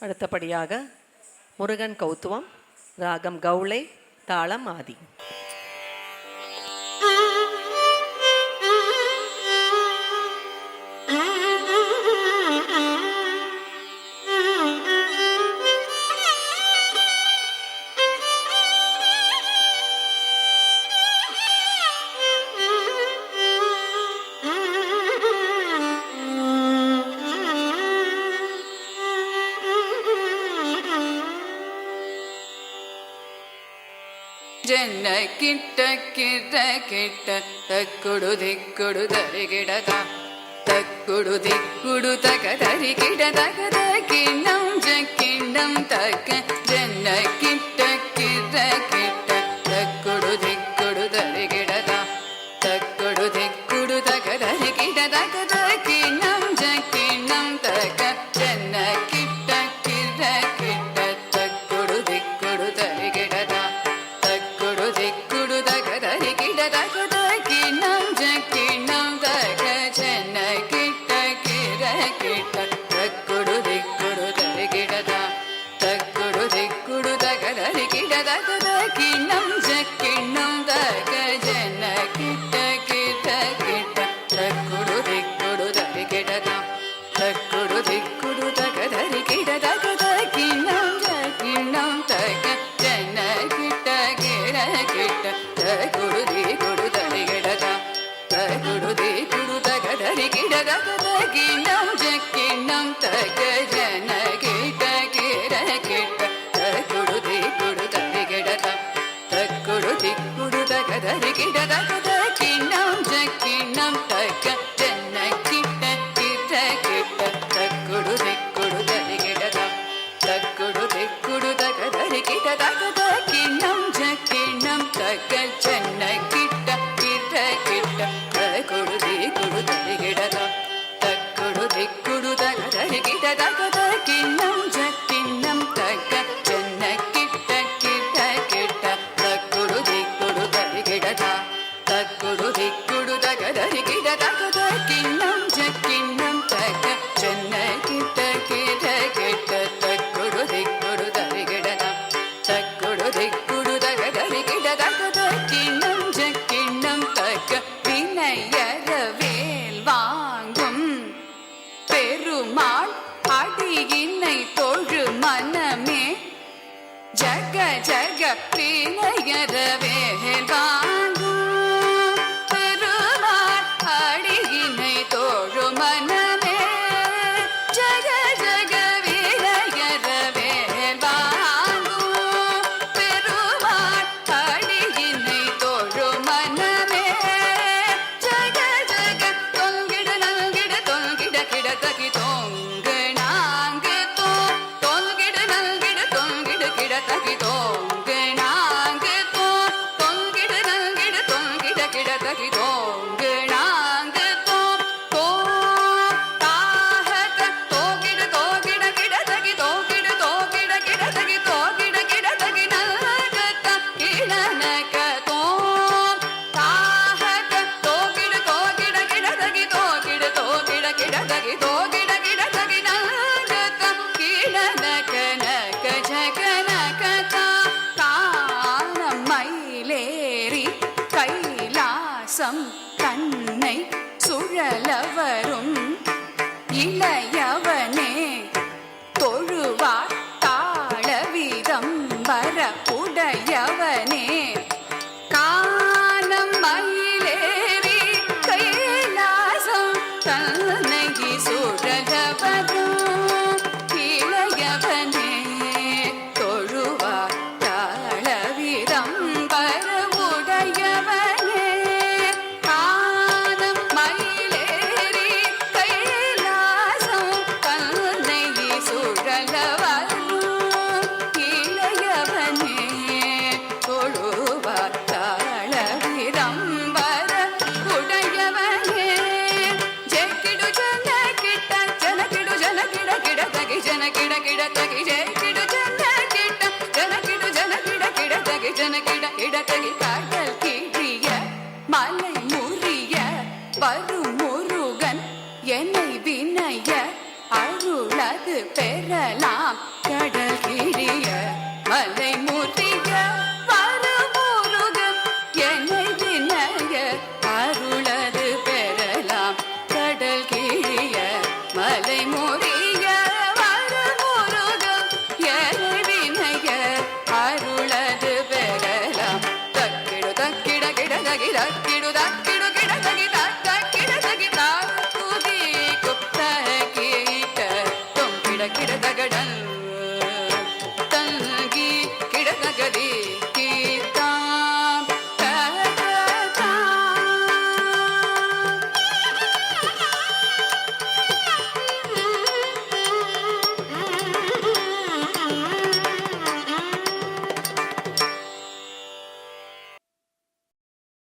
அடுத்தபடியாக முருகன் கௌத்துவம், ராகம் கௌளை, தாளம் ஆதி. ಜನ್ನ ಕಿಟ್ಟ ಕಿಟ್ಟ ಕಿಟ್ಟ ತಕ್ಕುಡು ದಿಕ್ಕುಡು ದರಿಗಿಡದ ತಕ್ಕುಡು ದಿಕ್ಕುಡು ತಕ ದರಿಗಿಡದ ಕಿಣ್ಣಂ ಜಕ್ಕಿಣ್ಣಂ ತಕ್ಕ ಜನ್ನ ಕಿಟ್ಟ ಕಿಟ್ಟ ಕಿಟ್ಟ ತಕ್ಕುಡು ದಿಕ್ಕುಡು ದರಿಗಿಡದ ತಕ್ಕುಡು ದಿಕ್ಕುಡು ತಕ ದರಿಗಿಡದ ಕಿಣ್ಣಂ ಜಕ್ಕಿಣ್ಣಂ ತಕ್ಕ ಜನ್ನ ಕಿಟ್ಟ ಕಿಟ್ಟ ಕಿಟ್ಟ ತಕ್ಕುಡು ದಿಕ್ಕುಡು ದರಿಗಿಡದ தன்னை சுழலவரும் இளையவனே தொழுவார் தாளவிதம் வர உடையவனே காலம் மயிலேறி கைலாசம் தன்னை சுழலவரும் இளையவனே தொழுவார் தாளவிதம் வர உடையவனே கைலாசம் தன்னை சுழலவரும் அது பெறலாம் கடல் கிழிய மலை முறிய